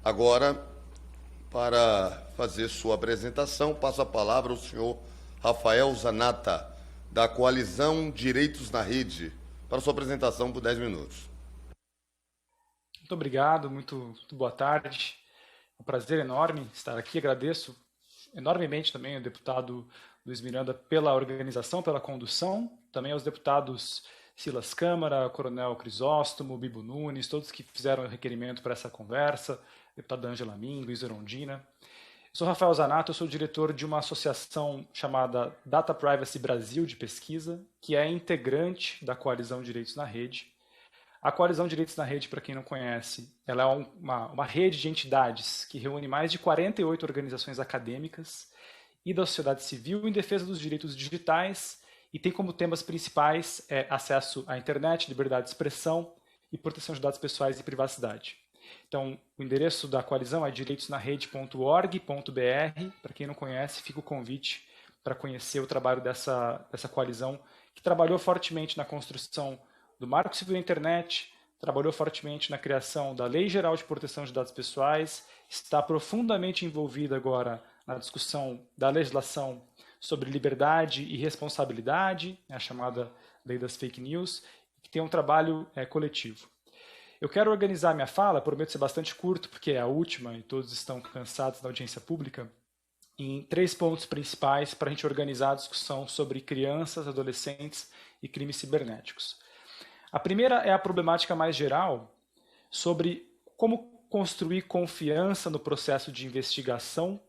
Agora, para fazer sua apresentação, passo a palavra ao senhor Rafael Zanata, da Coalizão Direitos na Rede, para sua apresentação por 10 minutos. Muito obrigado, muito boa tarde. É um prazer enorme estar aqui. Agradeço enormemente também ao deputado Luiz Miranda pela organização, pela condução, também aos deputados Silas Câmara, Coronel Crisóstomo, Bibo Nunes, todos que fizeram o requerimento para essa conversa, deputada Ângela Min, Luiz Erondina. Eu sou Rafael Zanata, eu sou diretor de uma associação chamada Data Privacy Brasil de pesquisa, que é integrante da Coalizão Direitos na Rede. A Coalizão Direitos na Rede, para quem não conhece, ela é uma rede de entidades que reúne mais de 48 organizações acadêmicas e da sociedade civil em defesa dos direitos digitais e tem como temas principais acesso à internet, liberdade de expressão e proteção de dados pessoais e privacidade. Então, o endereço da coalizão é direitosnarrede.org.br. Para quem não conhece, fica o convite para conhecer o trabalho dessa coalizão, que trabalhou fortemente na construção do Marco Civil da Internet, trabalhou fortemente na criação da Lei Geral de Proteção de Dados Pessoais, está profundamente envolvida agora na discussão da legislação sobre liberdade e responsabilidade, a chamada Lei das Fake News, que tem um trabalho coletivo. Eu quero organizar minha fala, prometo ser bastante curto, porque é a última e todos estão cansados da audiência pública, em 3 pontos principais para a gente organizar a discussão sobre crianças, adolescentes e crimes cibernéticos. A primeira é a problemática mais geral sobre como construir confiança no processo de investigação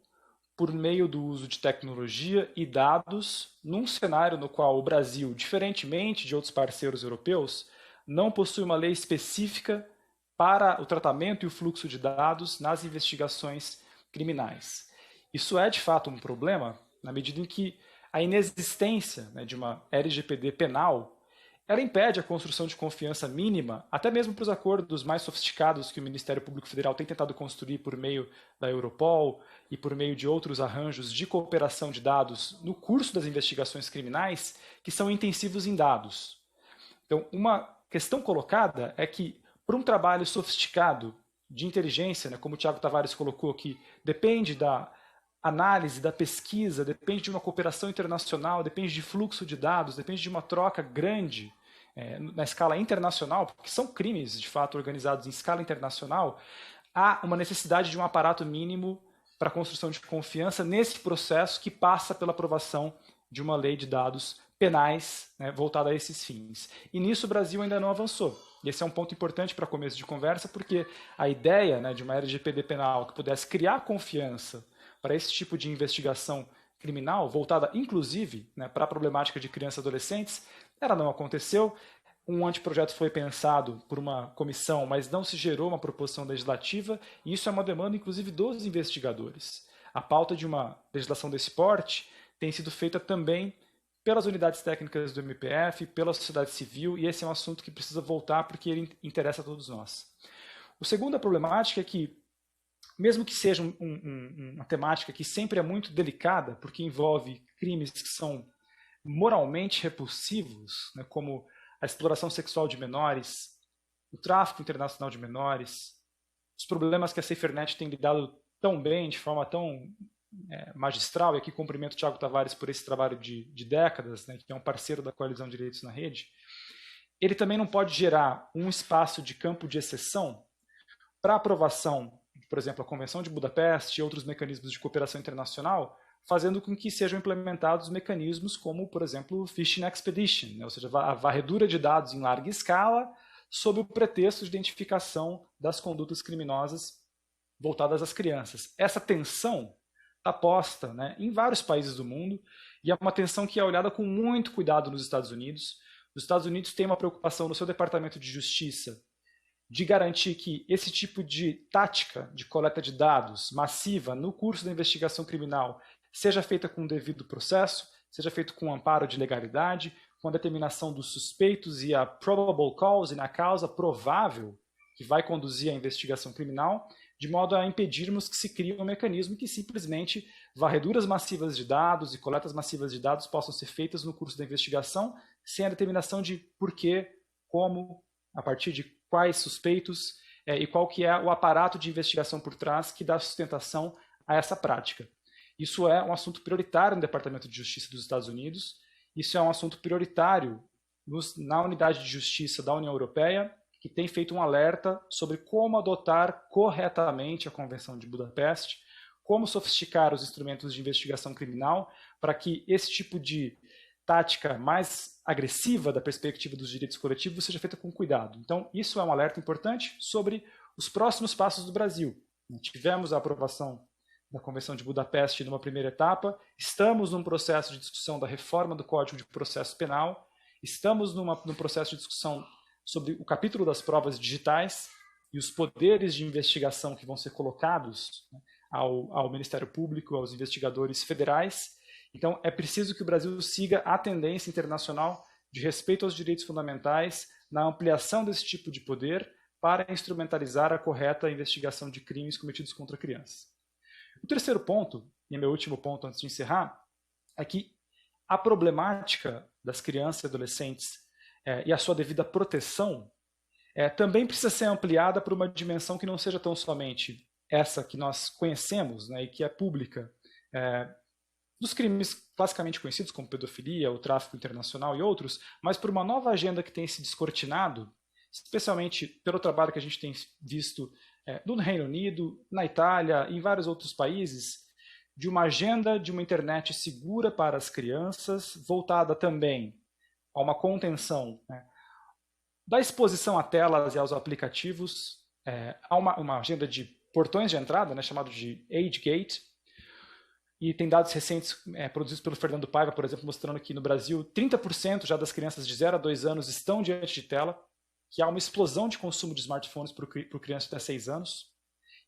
por meio do uso de tecnologia e dados num cenário no qual o Brasil, diferentemente de outros parceiros europeus, não possui uma lei específica para o tratamento e o fluxo de dados nas investigações criminais. Isso é, de fato, um problema na medida em que a inexistência de uma LGPD penal ela impede a construção de confiança mínima, até mesmo para os acordos mais sofisticados que o Ministério Público Federal tem tentado construir por meio da Europol e por meio de outros arranjos de cooperação de dados no curso das investigações criminais, que são intensivos em dados. Então, uma questão colocada é que, para um trabalho sofisticado de inteligência, como o Tiago Tavares colocou, que depende da análise, da pesquisa, depende de uma cooperação internacional, depende de fluxo de dados, depende de uma troca grande na escala internacional, porque são crimes, de fato, organizados em escala internacional, há uma necessidade de um aparato mínimo para a construção de confiança nesse processo que passa pela aprovação de uma lei de dados penais voltada a esses fins. E nisso o Brasil ainda não avançou. E esse é um ponto importante para começo de conversa, porque a ideia de uma LGPD penal que pudesse criar confiança para esse tipo de investigação criminal, voltada inclusive para a problemática de crianças e adolescentes, ela não aconteceu. Um anteprojeto foi pensado por uma comissão, mas não se gerou uma proposição legislativa, e isso é uma demanda inclusive dos investigadores. A pauta de uma legislação desse porte tem sido feita também pelas unidades técnicas do MPF, pela sociedade civil, e esse é um assunto que precisa voltar porque ele interessa a todos nós. O segundo problemática é que, mesmo que seja uma temática que sempre é muito delicada, porque envolve crimes que são moralmente repulsivos, como a exploração sexual de menores, o tráfico internacional de menores, os problemas que a SaferNet tem lidado tão bem, de forma tão magistral, e aqui cumprimento o Tiago Tavares por esse trabalho de décadas, que é um parceiro da Coalizão Direitos na Rede, ele também não pode gerar um espaço de campo de exceção para aprovação, por exemplo, a Convenção de Budapeste e outros mecanismos de cooperação internacional, fazendo com que sejam implementados mecanismos como, por exemplo, o Phishing Expedition, ou seja, a varredura de dados em larga escala, sob o pretexto de identificação das condutas criminosas voltadas às crianças. Essa tensão está posta em vários países do mundo, e é uma tensão que é olhada com muito cuidado nos Estados Unidos. Os Estados Unidos têm uma preocupação no seu Departamento de Justiça de garantir que esse tipo de tática de coleta de dados massiva no curso da investigação criminal seja feita com o devido processo, seja feito com amparo de legalidade, com a determinação dos suspeitos e a probable cause, na causa provável que vai conduzir a investigação criminal, de modo a impedirmos que se crie um mecanismo que simplesmente varreduras massivas de dados e coletas massivas de dados possam ser feitas no curso da investigação, sem a determinação de por quê, como, a partir de quais suspeitos, e qual que é o aparato de investigação por trás que dá sustentação a essa prática. Isso é um assunto prioritário no Departamento de Justiça dos Estados Unidos, isso é um assunto prioritário na Unidade de Justiça da União Europeia, que tem feito um alerta sobre como adotar corretamente a Convenção de Budapeste, como sofisticar os instrumentos de investigação criminal para que esse tipo de tática mais agressiva da perspectiva dos direitos coletivos seja feita com cuidado. Então, isso é um alerta importante sobre os próximos passos do Brasil. Tivemos a aprovação da Convenção de Budapeste numa primeira etapa, estamos num processo de discussão da reforma do Código de Processo Penal, estamos num processo de discussão sobre o capítulo das provas digitais e os poderes de investigação que vão ser colocados ao Ministério Público, aos investigadores federais. Então, é preciso que o Brasil siga a tendência internacional de respeito aos direitos fundamentais na ampliação desse tipo de poder para instrumentalizar a correta investigação de crimes cometidos contra crianças. O terceiro ponto, e meu último ponto antes de encerrar, é que a problemática das crianças e adolescentes e a sua devida proteção também precisa ser ampliada para uma dimensão que não seja tão somente essa que nós conhecemos, e que é pública, dos crimes classicamente conhecidos como pedofilia, o tráfico internacional e outros, mas por uma nova agenda que tem se descortinado, especialmente pelo trabalho que a gente tem visto no Reino Unido, na Itália e em vários outros países, de uma agenda de uma internet segura para as crianças, voltada também a uma contenção da exposição a telas e aos aplicativos, a uma agenda de portões de entrada, chamado de Age Gate, e tem dados recentes produzidos pelo Fernando Paiva, por exemplo, mostrando que no Brasil 30% já das crianças de 0 a 2 anos estão diante de tela, que há uma explosão de consumo de smartphones por crianças até 6 anos.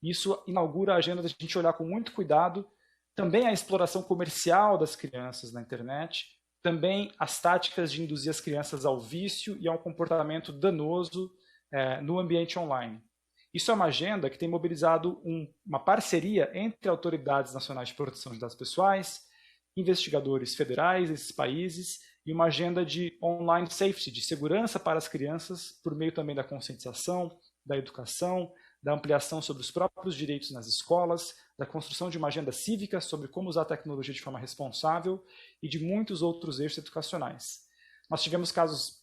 Isso inaugura a agenda da gente olhar com muito cuidado também a exploração comercial das crianças na internet, também as táticas de induzir as crianças ao vício e a um comportamento danoso no ambiente online. Isso é uma agenda que tem mobilizado uma parceria entre autoridades nacionais de proteção de dados pessoais, investigadores federais desses países e uma agenda de online safety, de segurança para as crianças, por meio também da conscientização, da educação, da ampliação sobre os próprios direitos nas escolas, da construção de uma agenda cívica sobre como usar a tecnologia de forma responsável e de muitos outros eixos educacionais. Nós tivemos casos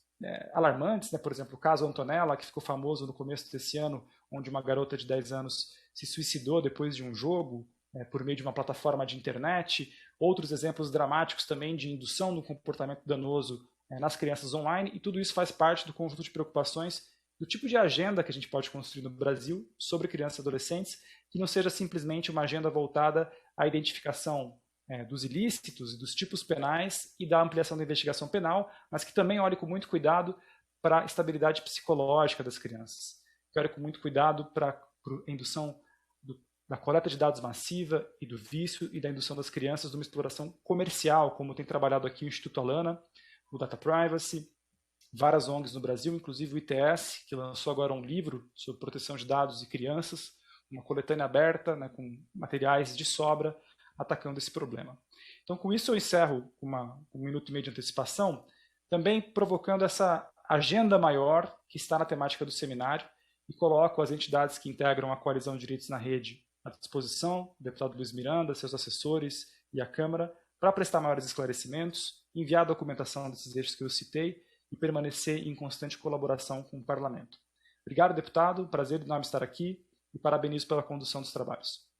alarmantes, por exemplo, o caso Antonella, que ficou famoso no começo desse ano, onde uma garota de 10 anos se suicidou depois de um jogo, por meio de uma plataforma de internet. Outros exemplos dramáticos também de indução do comportamento danoso nas crianças online, e tudo isso faz parte do conjunto de preocupações do tipo de agenda que a gente pode construir no Brasil sobre crianças e adolescentes, que não seja simplesmente uma agenda voltada à identificação dos ilícitos e dos tipos penais e da ampliação da investigação penal, mas que também olhe com muito cuidado para a estabilidade psicológica das crianças, que olhe com muito cuidado para a indução da coleta de dados massiva e do vício e da indução das crianças numa exploração comercial, como tem trabalhado aqui o Instituto Alana, o Data Privacy, várias ONGs no Brasil, inclusive o ITS, que lançou agora um livro sobre proteção de dados e crianças, uma coletânea aberta, com materiais de sobra, atacando esse problema. Então, com isso eu encerro com um minuto e meio de antecipação, também provocando essa agenda maior que está na temática do seminário e coloco as entidades que integram a Coalizão de Direitos na Rede à disposição, o deputado Luiz Miranda, seus assessores e a Câmara, para prestar maiores esclarecimentos, enviar a documentação desses eixos que eu citei e permanecer em constante colaboração com o Parlamento. Obrigado, deputado, prazer enorme estar aqui e parabenizo pela condução dos trabalhos.